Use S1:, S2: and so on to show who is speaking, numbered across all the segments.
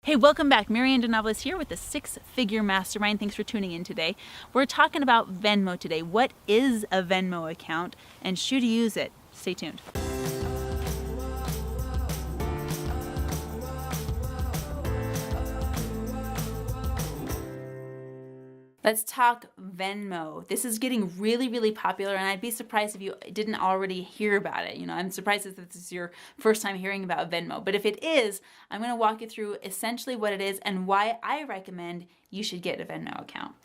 S1: Hey, welcome back. Marianne DeNovellis here with the Six Figure Mastermind. Thanks for tuning in today. We're talking about Venmo today. What is a Venmo account and should you use it? Stay tuned. Let's talk Venmo. This is getting really popular, and I'd be surprised if you didn't already hear about it. I'm surprised if this is your first time hearing about Venmo. But if it is, I'm going to walk you through essentially what it is and why I recommend you should get a Venmo account.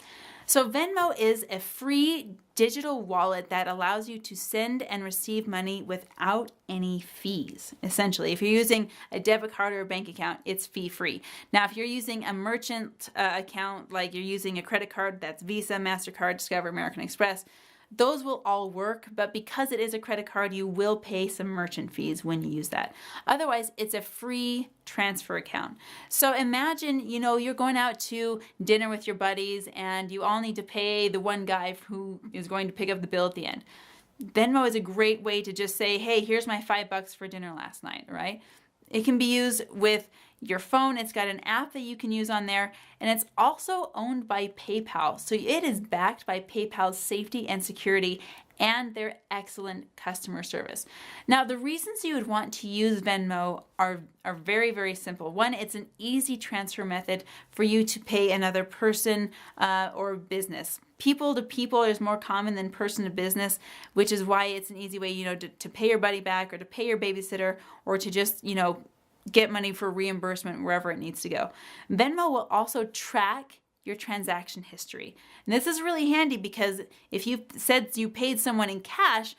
S1: So Venmo is a free digital wallet that allows you to send and receive money without any fees. Essentially, if you're using a debit card or a bank account, it's fee-free. Now, if you're using a merchant account, like you're using a credit card, that's Visa, MasterCard, Discover, American Express, those will all work, but because it is a credit card, you will pay some merchant fees when you use that. Otherwise, it's a free transfer account. So imagine, you're going out to dinner with your buddies and you all need to pay the one guy who is going to pick up the bill at the end. Venmo is a great way to just say, hey, here's my $5 for dinner last night, right? It can be used with your phone. It's got an app that you can use on there, and it's also owned by PayPal. So it is backed by PayPal's safety and security and their excellent customer service. Now, the reasons you would want to use Venmo are very simple. One, it's an easy transfer method for you to pay another person or business. People to people is more common than person to business, which is why it's an easy way, to pay your buddy back or to pay your babysitter or to just, get money for reimbursement wherever it needs to go. Venmo will also track your transaction history. And this is really handy because if you said you paid someone in cash,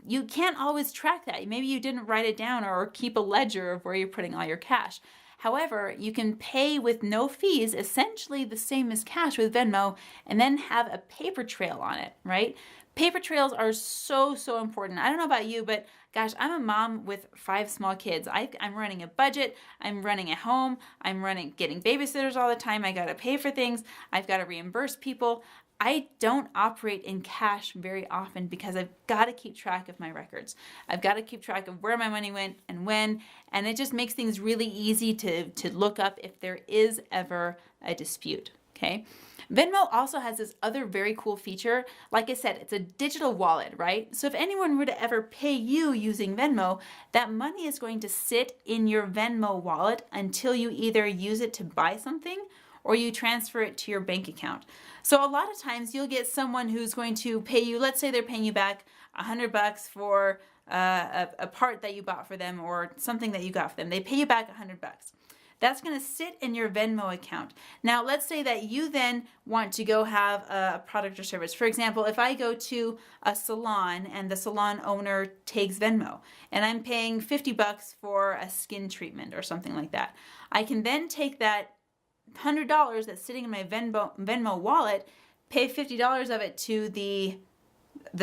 S1: you can't always track that. Maybe you didn't write it down or keep a ledger of where you're putting all your cash. However, you can pay with no fees, essentially the same as cash with Venmo, and then have a paper trail on it, right? Paper trails are so important. I don't know about you, but gosh, I'm a mom with 5 small kids. I'm running a budget. I'm running a home. I'm getting babysitters all the time. I got to pay for things. I've got to reimburse people. I don't operate in cash very often because I've got to keep track of my records. I've got to keep track of where my money went and when, and it just makes things really easy to look up if there is ever a dispute, okay? Venmo also has this other very cool feature. Like I said, it's a digital wallet, right? So if anyone were to ever pay you using Venmo, that money is going to sit in your Venmo wallet until you either use it to buy something or you transfer it to your bank account. So a lot of times you'll get someone who's going to pay you, let's say they're paying you back $100 for a part that you bought for them or something that you got for them. They pay you back $100. That's going to sit in your Venmo account. Now, let's say that you then want to go have a product or service. For example, if I go to a salon and the salon owner takes Venmo and I'm paying $50 for a skin treatment or something like that, I can then take that $100 that's sitting in my Venmo wallet, pay $50 of it to the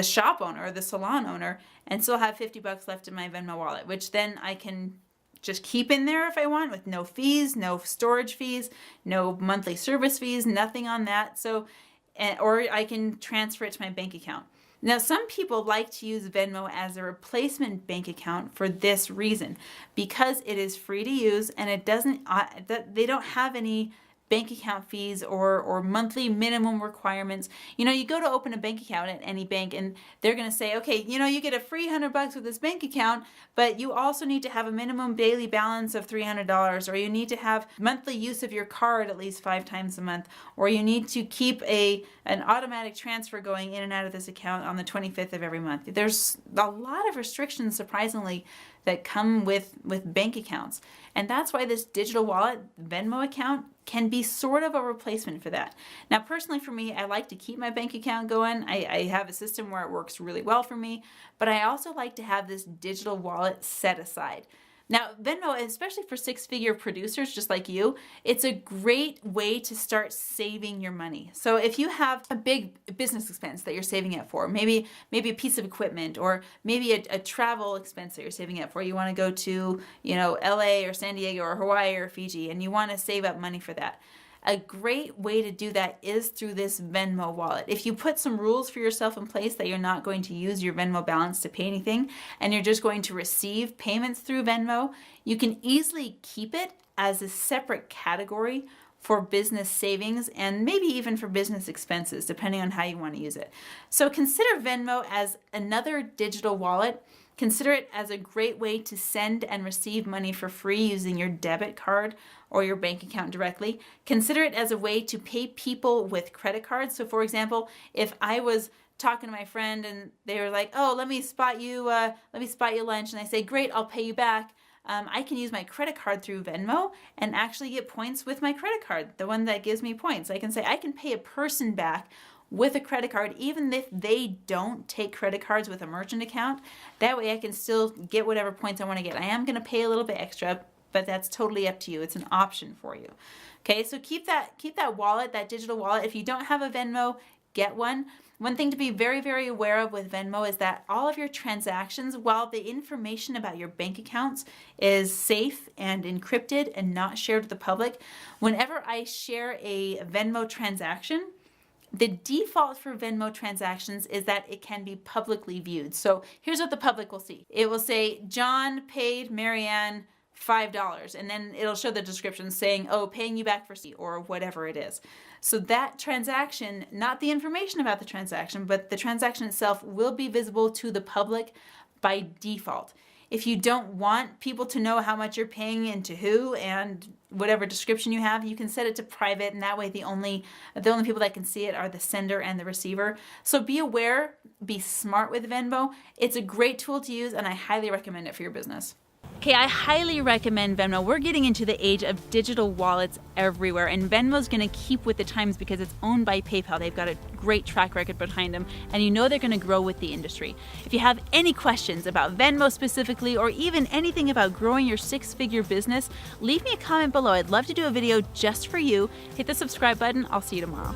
S1: shop owner or the salon owner, and still have $50 left in my Venmo wallet, which then I can just keep in there if I want with no fees, no storage fees, no monthly service fees, nothing on that. So, or I can transfer it to my bank account. Now, some people like to use Venmo as a replacement bank account for this reason, because it is free to use and it doesn't, they don't have any bank account fees or monthly minimum requirements. You go to open a bank account at any bank and they're going to say, okay, you get a free $100 with this bank account, but you also need to have a minimum daily balance of $300, or you need to have monthly use of your card at least 5 times a month, or you need to keep an automatic transfer going in and out of this account on the 25th of every month. There's a lot of restrictions, surprisingly, that come with bank accounts. And that's why this digital wallet Venmo account can be sort of a replacement for that. Now, personally for me, I like to keep my bank account going. I have a system where it works really well for me, but I also like to have this digital wallet set aside. Now, Venmo, especially for 6-figure producers just like you, it's a great way to start saving your money. So if you have a big business expense that you're saving it for, maybe a piece of equipment, or maybe a travel expense that you're saving it for, you want to go to, LA or San Diego or Hawaii or Fiji, and you want to save up money for that. A great way to do that is through this Venmo wallet. If you put some rules for yourself in place that you're not going to use your Venmo balance to pay anything, and you're just going to receive payments through Venmo, you can easily keep it as a separate category for business savings and maybe even for business expenses, depending on how you want to use it. So consider Venmo as another digital wallet. Consider it as a great way to send and receive money for free using your debit card or your bank account directly. Consider it as a way to pay people with credit cards. So for example, if I was talking to my friend and they were like, oh, let me spot you lunch, and I say, great, I'll pay you back. I can use my credit card through Venmo and actually get points with my credit card, the one that gives me points. I can say I can pay a person back with a credit card even if they don't take credit cards with a merchant account. That way I can still get whatever points I want to get. I am going to pay a little bit extra, but that's totally up to you. It's an option for you. Okay, so keep that wallet, that digital wallet. If you don't have a Venmo, get one. One thing to be very, very aware of with Venmo is that all of your transactions, while the information about your bank accounts is safe and encrypted and not shared with the public, whenever I share a Venmo transaction, the default for Venmo transactions is that it can be publicly viewed. So here's what the public will see. It will say, John paid Marianne $5, and then it'll show the description saying, oh, paying you back for C or whatever it is. So that transaction, not the information about the transaction, but the transaction itself will be visible to the public by default. If you don't want people to know how much you're paying and to who and whatever description you have, you can set it to private, and that way the only people that can see it are the sender and the receiver. So be aware, be smart with Venmo. It's a great tool to use, and I highly recommend it for your business. Okay, I highly recommend Venmo. We're getting into the age of digital wallets everywhere, and Venmo's going to keep with the times because it's owned by PayPal. They've got a great track record behind them, and you know they're going to grow with the industry. If you have any questions about Venmo specifically, or even anything about growing your six-figure business, leave me a comment below. I'd love to do a video just for you. Hit the subscribe button. I'll see you tomorrow.